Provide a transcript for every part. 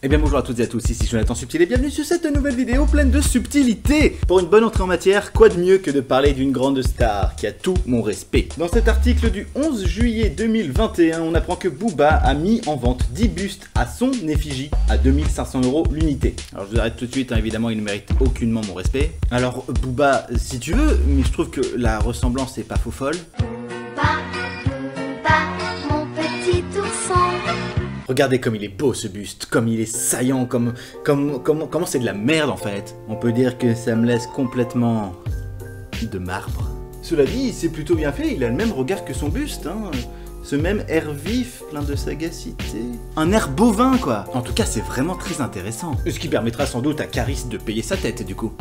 Eh bien bonjour à toutes et à tous, ici Jonathan Subtil et bienvenue sur cette nouvelle vidéo pleine de subtilité. Pour une bonne entrée en matière, quoi de mieux que de parler d'une grande star qui a tout mon respect. Dans cet article du 11 juillet 2021, on apprend que Booba a mis en vente 10 bustes à son effigie à 2500 € l'unité. Alors je vous arrête tout de suite, hein, évidemment il ne mérite aucunement mon respect. Alors Booba, si tu veux, mais je trouve que la ressemblance est pas faux folle. Regardez comme il est beau ce buste, comme il est saillant, comment c'est de la merde en fait. On peut dire que ça me laisse complètement de marbre. Cela dit, c'est plutôt bien fait, il a le même regard que son buste, hein. Ce même air vif, plein de sagacité. Un air bovin quoi. En tout cas, c'est vraiment très intéressant. Ce qui permettra sans doute à Caris de payer sa tête du coup.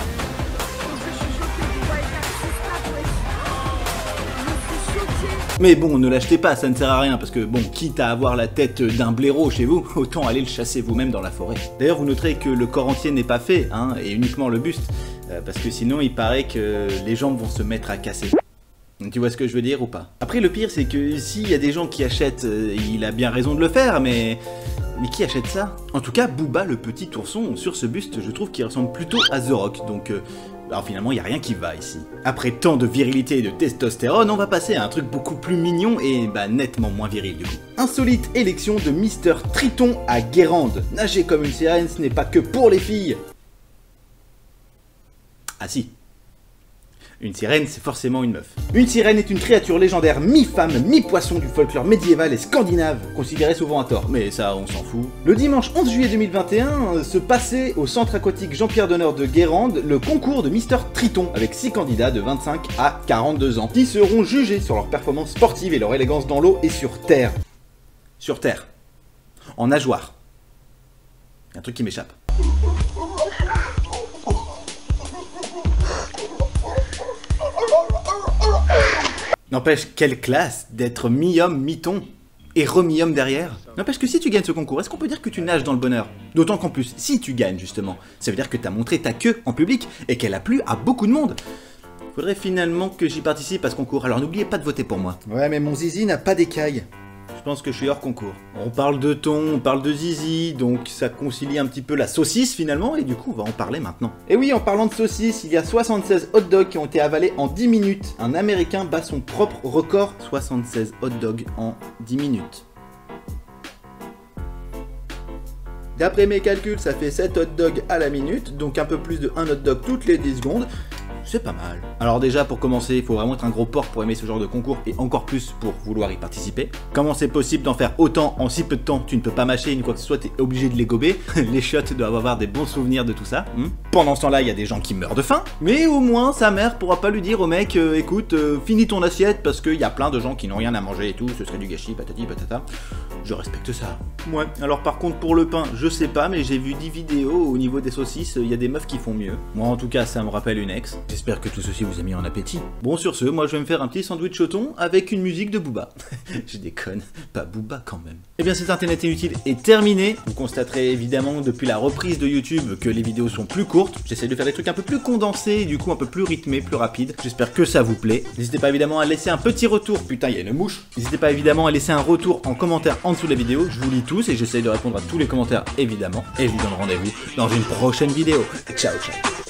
Mais bon, ne l'achetez pas, ça ne sert à rien, parce que bon, quitte à avoir la tête d'un blaireau chez vous, autant aller le chasser vous-même dans la forêt. D'ailleurs, vous noterez que le corps entier n'est pas fait, hein, et uniquement le buste, parce que sinon il paraît que les jambes vont se mettre à casser. Tu vois ce que je veux dire ou pas? Après, le pire, c'est que s'il y a des gens qui achètent, il a bien raison de le faire, mais qui achète ça? En tout cas, Booba, le petit ourson, sur ce buste, je trouve qu'il ressemble plutôt à The Rock, donc... alors finalement, il n'y a rien qui va ici. Après tant de virilité et de testostérone, on va passer à un truc beaucoup plus mignon et nettement moins viril du coup. Insolite élection de Mr Triton à Guérande. Nager comme une sirène, ce n'est pas que pour les filles. Ah si. Une sirène, c'est forcément une meuf. Une sirène est une créature légendaire mi-femme, mi-poisson du folklore médiéval et scandinave, considérée souvent à tort, mais ça, on s'en fout. Le dimanche 11 juillet 2021, se passait au centre aquatique Jean-Pierre Donner de Guérande le concours de Mr Triton, avec 6 candidats de 25 à 42 ans, qui seront jugés sur leur performance sportive et leur élégance dans l'eau et sur terre. Sur terre. En nageoire. Un truc qui m'échappe. N'empêche, quelle classe d'être mi-homme, mi-ton, et remi-homme derrière. N'empêche que si tu gagnes ce concours, est-ce qu'on peut dire que tu nages dans le bonheur? D'autant qu'en plus, si tu gagnes justement, ça veut dire que t'as montré ta queue en public, et qu'elle a plu à beaucoup de monde. Faudrait finalement que j'y participe à ce concours, alors n'oubliez pas de voter pour moi. Ouais, mais mon zizi n'a pas d'écailles. Je pense que je suis hors concours. On parle de thon, on parle de zizi, donc ça concilie un petit peu la saucisse finalement, et du coup on va en parler maintenant. Et oui, en parlant de saucisse, il y a 76 hot dogs qui ont été avalés en 10 minutes. Un Américain bat son propre record, 76 hot dogs en 10 minutes. D'après mes calculs, ça fait 7 hot dogs à la minute, donc un peu plus de 1 hot dog toutes les 10 secondes. C'est pas mal. Alors déjà, pour commencer, il faut vraiment être un gros porc pour aimer ce genre de concours et encore plus pour vouloir y participer. Comment c'est possible d'en faire autant en si peu de temps? Tu ne peux pas mâcher une quoi que ce soit, t'es obligé de les gober. Les chiottes doivent avoir des bons souvenirs de tout ça. Pendant ce temps-là, il y a des gens qui meurent de faim. Mais au moins, sa mère pourra pas lui dire au mec, écoute, finis ton assiette parce qu'il y a plein de gens qui n'ont rien à manger et tout, ce serait du gâchis, patati patata. Je respecte ça. Ouais, alors par contre pour le pain, je sais pas, mais j'ai vu 10 vidéos au niveau des saucisses, il y a des meufs qui font mieux. Moi en tout cas, ça me rappelle une ex. J'espère que tout ceci vous a mis en appétit. Bon, sur ce, moi je vais me faire un petit sandwich au thon avec une musique de Booba. Je déconne, pas Booba quand même. Eh bien, cet internet inutile est terminé. Vous constaterez évidemment depuis la reprise de YouTube que les vidéos sont plus courtes. J'essaie de faire des trucs un peu plus condensés et du coup un peu plus rythmés, plus rapides. J'espère que ça vous plaît. N'hésitez pas évidemment à laisser un petit retour. Putain, il y a une mouche. N'hésitez pas évidemment à laisser un retour en commentaire en dessous de la vidéo. Je vous lis tous et j'essaie de répondre à tous les commentaires évidemment. Et je vous donne rendez-vous dans une prochaine vidéo. Ciao, ciao.